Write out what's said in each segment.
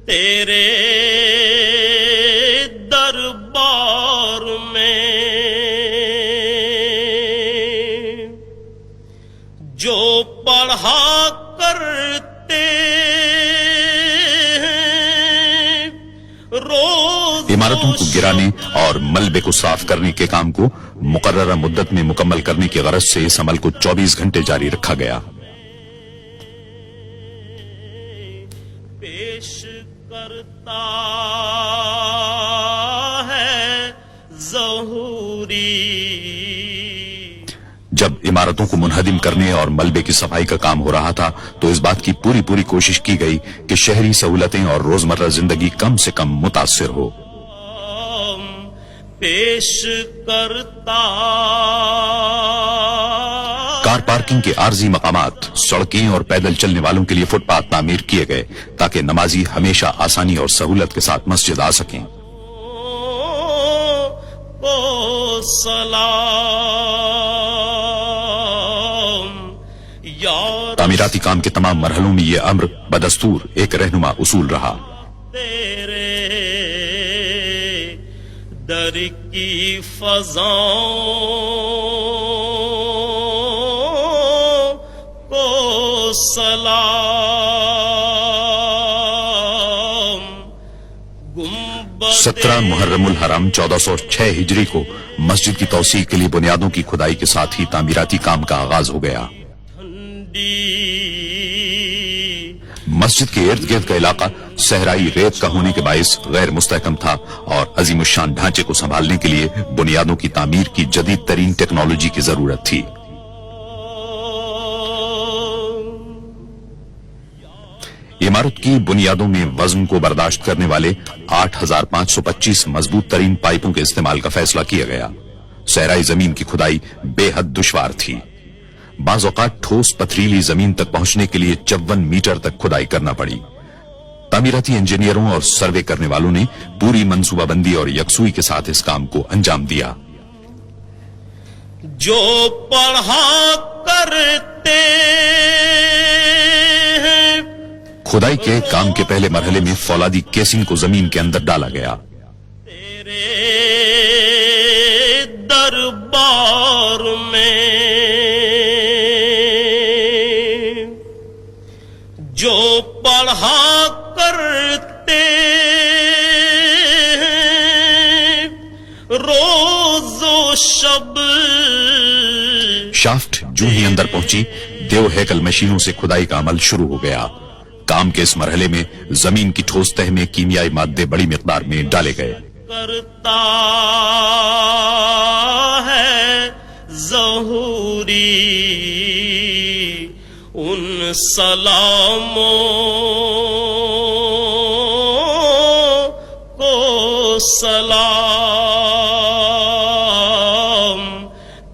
تیرے دربار میں جو پڑھا کرتے روز عمارتوں کو گرانے اور ملبے کو صاف کرنے کے کام کو مقررہ مدت میں مکمل کرنے کی غرض سے اس عمل کو 24 گھنٹے جاری رکھا گیا۔ پیش کرتا ہے ظہوری۔ جب عمارتوں کو منہدم کرنے اور ملبے کی صفائی کا کام ہو رہا تھا تو اس بات کی پوری کوشش کی گئی کہ شہری سہولتیں اور روزمرہ زندگی کم سے کم متاثر ہو۔ پیش کرتا کار پارکنگ کے عارضی مقامات، سڑکیں اور پیدل چلنے والوں کے لیے فٹ پاتھ تعمیر کیے گئے تاکہ نمازی ہمیشہ آسانی اور سہولت کے ساتھ مسجد آ سکیں۔ تعمیراتی کام کے تمام مرحلوں میں یہ امر بدستور ایک رہنما اصول رہا۔ تیرے در کی فضاؤں کو سلام۔ 17 محرم الحرام 1406 ہجری کو مسجد کی توسیع کے لیے بنیادوں کی کھدائی کے ساتھ ہی تعمیراتی کام کا آغاز ہو گیا۔ مسجد کے ارد گرد کا علاقہ صحرائی ریت کا ہونے کے باعث غیر مستحکم تھا اور عظیم الشان ڈھانچے کو سنبھالنے کے لیے بنیادوں کی تعمیر کی جدید ترین ٹیکنالوجی کی ضرورت تھی۔ عمارت کی بنیادوں میں وزن کو برداشت کرنے والے 8525 مضبوط ترین پائپوں کے استعمال کا فیصلہ کیا گیا۔ صحرائی زمین کی کھدائی بے حد دشوار تھی۔ بعض اوقات ٹھوس پتھریلی زمین تک پہنچنے کے لیے 54 میٹر تک کھدائی کرنا پڑی۔ تعمیراتی انجینئروں اور سروے کرنے والوں نے پوری منصوبہ بندی اور یکسوئی کے ساتھ اس کام کو انجام دیا۔ جو پڑھا کرتے ہیں کھدائی کے کام کے پہلے مرحلے میں فولادی کیسنگ کو زمین کے اندر ڈالا گیا۔ تیرے دربار میں جو پڑھا کرتے ہیں روز و شب۔ شافٹ جو ہی اندر پہنچی، دیو ہیکل مشینوں سے کھدائی کا عمل شروع ہو گیا۔ کام کے اس مرحلے میں زمین کی ٹھوس تہ میں کیمیائی مادے بڑی مقدار میں ڈالے گئے۔ کرتا ہے ظہوری ان سلاموں کو سلام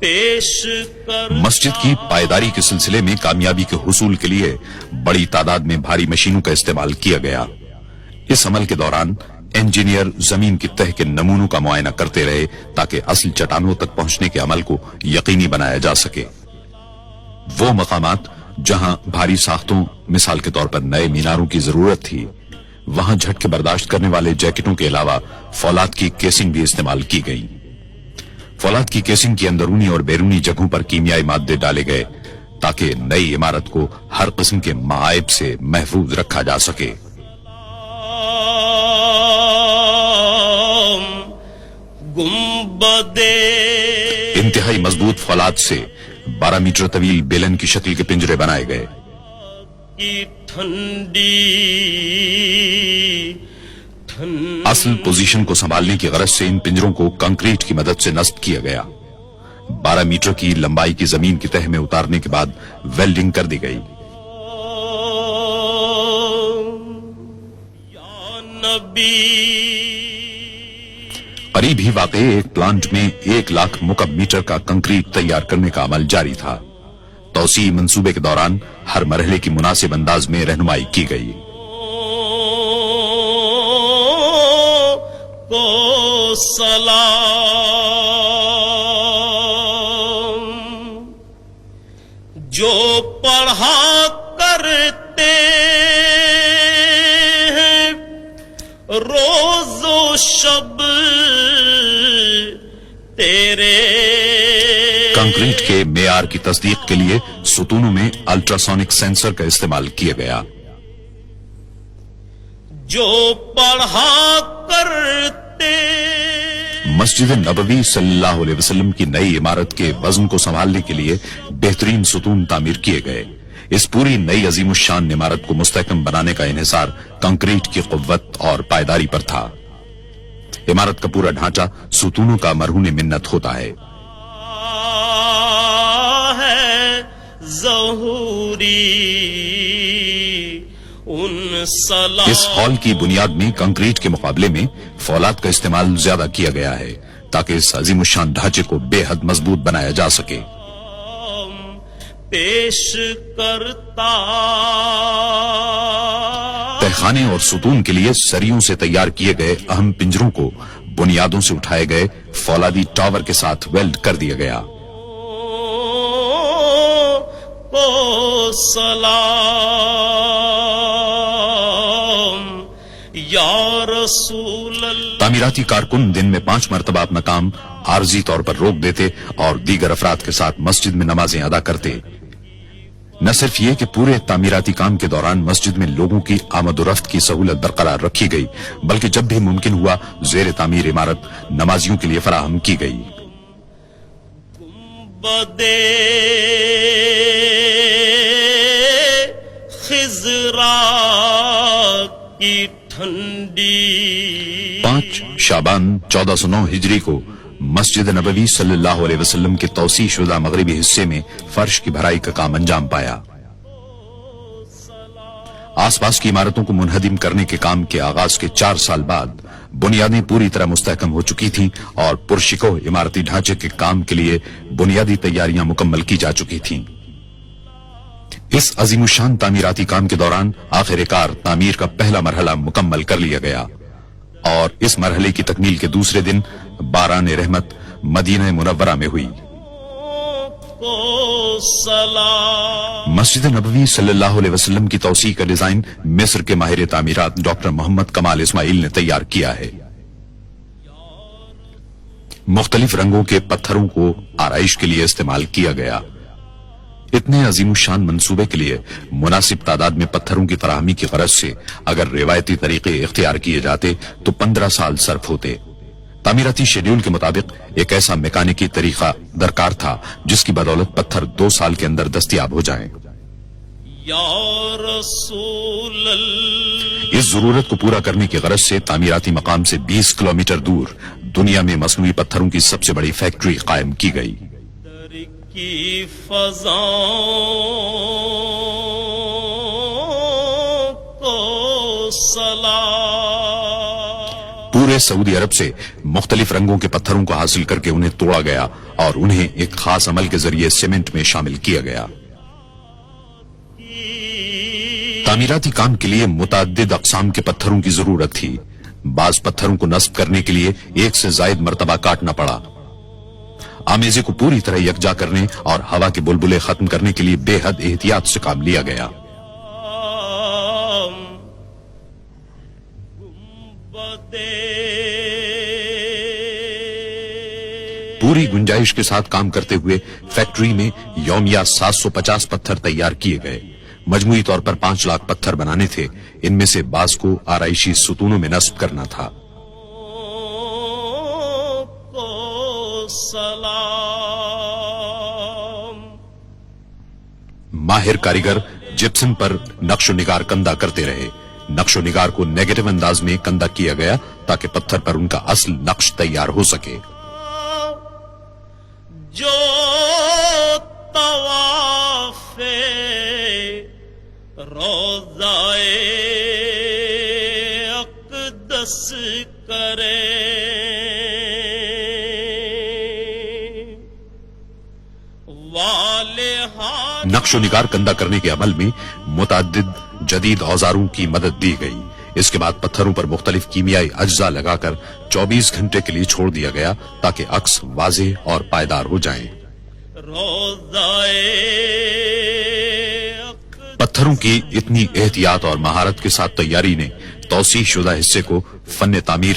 پیش کر۔ مسجد کی پائیداری کے سلسلے میں کامیابی کے حصول کے لیے بڑی تعداد میں بھاری مشینوں کا استعمال کیا گیا۔ اس عمل کے دوران انجینئر زمین کی تہ کے نمونوں کا معائنہ کرتے رہے تاکہ اصل چٹانوں تک پہنچنے کے عمل کو یقینی بنایا جا سکے۔ وہ مقامات جہاں بھاری ساختوں، مثال کے طور پر نئے میناروں کی ضرورت تھی، وہاں جھٹکے برداشت کرنے والے جیکٹوں کے علاوہ فولاد کی کیسنگ بھی استعمال کی گئی۔ فولاد کی کیسنگ کی اندرونی اور بیرونی جگہوں پر کیمیائی مادے ڈالے گئے تاکہ نئی عمارت کو ہر قسم کے معائب سے محفوظ رکھا جا سکے۔ انتہائی مضبوط فولاد سے 12 میٹر طویل بیلن کی شکل کے پنجرے بنائے گئے۔ اصل پوزیشن کو سنبھالنے کی غرض سے ان پنجروں کو کنکریٹ کی مدد سے نصب کیا گیا۔ 12 میٹر کی لمبائی کی زمین کی تہ میں اتارنے کے بعد ویلڈنگ کر دی گئی۔ قریب ہی واقع ایک پلانٹ میں 1 لاکھ مکعب میٹر کا کنکریٹ تیار کرنے کا عمل جاری تھا۔ توسیع منصوبے کے دوران ہر مرحلے کی مناسب انداز میں رہنمائی کی گئی۔ کو سلام جو پڑھا کرتے ہیں روز و شب تیرے کنکریٹ کے معیار کی تصدیق کے لیے ستونوں میں الٹراسونک سینسر کا استعمال کیا گیا۔ جو پڑھا کرتے مسجد نبوی صلی اللہ علیہ وسلم کی نئی عمارت کے وزن کو سنبھالنے کے لیے بہترین ستون تعمیر کیے گئے۔ اس پوری نئی عظیم الشان عمارت کو مستحکم بنانے کا انحصار کنکریٹ کی قوت اور پائیداری پر تھا۔ عمارت کا پورا ڈھانچہ ستونوں کا مرہون منت ہوتا ہے۔ ہے ظہوری ان سلام اس ہال کی بنیاد میں کنکریٹ کے مقابلے میں فولاد کا استعمال زیادہ کیا گیا ہے تاکہ اس عظیم الشان ڈھانچے کو بے حد مضبوط بنایا جا سکے۔ پیش کرتا تہخانے اور ستون کے لیے سریوں سے تیار کیے گئے اہم پنجروں کو بنیادوں سے اٹھائے گئے فولادی ٹاور کے ساتھ ویلڈ کر دیا گیا۔ کو سلام یا رسول اللہ۔ تعمیراتی کارکن دن میں 5 مرتبہ اپنا کام عارضی طور پر روک دیتے اور دیگر افراد کے ساتھ مسجد میں نمازیں ادا کرتے۔ نہ صرف یہ کہ پورے تعمیراتی کام کے دوران مسجد میں لوگوں کی آمد و رفت کی سہولت برقرار رکھی گئی، بلکہ جب بھی ممکن ہوا زیر تعمیر عمارت نمازیوں کے لیے فراہم کی گئی۔ بدے خضرا کی ٹھنڈی 5 شعبان 1409 ہجری کو مسجد نبوی صلی اللہ علیہ وسلم کے توسیع شدہ مغربی حصے میں فرش کی بھرائی کا کام انجام پایا۔ آس پاس کی عمارتوں کو منہدم کرنے کے کام کے آغاز کے 4 سال بعد بنیادیں پوری طرح مستحکم ہو چکی تھیں اور پرشکو عمارتی ڈھانچے کے کام کے لیے بنیادی تیاریاں مکمل کی جا چکی تھیں۔ اس عظیم الشان تعمیراتی کام کے دوران آخر کار تعمیر کا پہلا مرحلہ مکمل کر لیا گیا اور اس مرحلے کی تکمیل کے دوسرے دن باران رحمت مدینہ منورہ میں ہوئی۔ کو سلام مسجد نبوی صلی اللہ علیہ وسلم کی توسیع کا ڈیزائن مصر کے ماہر تعمیرات ڈاکٹر محمد کمال اسماعیل نے تیار کیا ہے۔ مختلف رنگوں کے پتھروں کو آرائش کے لیے استعمال کیا گیا۔ اتنے عظیم الشان منصوبے کے لیے مناسب تعداد میں پتھروں کی فراہمی کی غرض سے اگر روایتی طریقے اختیار کیے جاتے تو 15 سال صرف ہوتے۔ تعمیراتی شیڈیول کے مطابق ایک ایسا میکانکی طریقہ درکار تھا جس کی بدولت پتھر 2 سال کے اندر دستیاب ہو جائیں۔ یا رسول اللہ اس ضرورت کو پورا کرنے کی غرض سے تعمیراتی مقام سے 20 کلومیٹر دور دنیا میں مصنوعی پتھروں کی سب سے بڑی فیکٹری قائم کی گئی۔ کی فضاؤں کو سلام پورے سعودی عرب سے مختلف رنگوں کے پتھروں کو حاصل کر کے انہیں توڑا گیا اور انہیں ایک خاص عمل کے ذریعے سیمنٹ میں شامل کیا گیا۔ تعمیراتی کام کے لیے متعدد اقسام کے پتھروں کی ضرورت تھی۔ بعض پتھروں کو نصب کرنے کے لیے 1 سے زائد مرتبہ کاٹنا پڑا۔ آمیزے کو پوری طرح یکجا کرنے اور ہوا کے بلبلے ختم کرنے کے لیے بے حد احتیاط سے کام لیا گیا۔ پوری گنجائش کے ساتھ کام کرتے ہوئے فیکٹری میں یومیہ 750 پتھر تیار کیے گئے۔ مجموعی طور پر 5 لاکھ پتھر بنانے تھے، ان میں سے بعض کو آرائشی ستونوں میں نصب کرنا تھا۔ سلام ماہر کاریگر جپسن پر نقش و نگار کندہ کرتے رہے۔ نقش و نگار کو نیگیٹو انداز میں کندہ کیا گیا تاکہ پتھر پر ان کا اصل نقش تیار ہو سکے۔ جو طواف روضائے اقدس کرے نقش و نگار کندہ کرنے کے عمل میں متعدد جدید اوزاروں کی مدد دی گئی۔ اس کے بعد پتھروں پر مختلف کیمیائی اجزاء لگا کر 24 گھنٹے کے لیے چھوڑ دیا گیا تاکہ عکس واضح اور پائیدار ہو جائیں۔ پتھروں کی اتنی احتیاط اور مہارت کے ساتھ تیاری نے توسیع شدہ حصے کو فن تعمیر